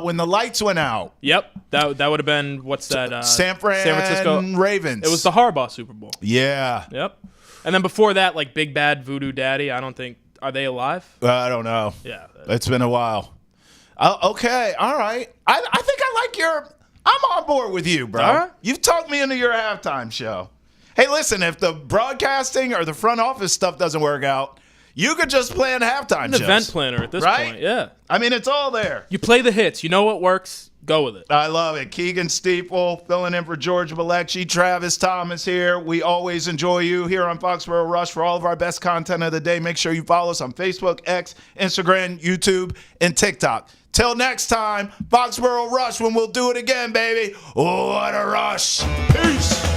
[SPEAKER 1] when the lights went out?
[SPEAKER 2] Yep. That would have been, what's that?
[SPEAKER 1] San Francisco Ravens.
[SPEAKER 2] It was the Harbaugh Super Bowl.
[SPEAKER 1] Yeah.
[SPEAKER 2] Yep. And then before that, like Big Bad Voodoo Daddy, I don't think, are they alive?
[SPEAKER 1] I don't know.
[SPEAKER 2] Yeah.
[SPEAKER 1] It's been a while. Okay. All right. I think I like I'm on board with you, bro.
[SPEAKER 2] All right.
[SPEAKER 1] You've talked me into your halftime show. Hey, listen, if the broadcasting or the front office stuff doesn't work out, You could just plan halftime shows.
[SPEAKER 2] An event planner at this point, yeah.
[SPEAKER 1] I mean, it's all there.
[SPEAKER 2] You play the hits. You know what works. Go with it.
[SPEAKER 1] I love it. Keagan Stiefel filling in for George Malecki. Travis Thomas here. We always enjoy you here on Foxboro Rush for all of our best content of the day. Make sure you follow us on Facebook, X, Instagram, YouTube, and TikTok. Till next time, Foxboro Rush when we'll do it again, baby. What a rush. Peace.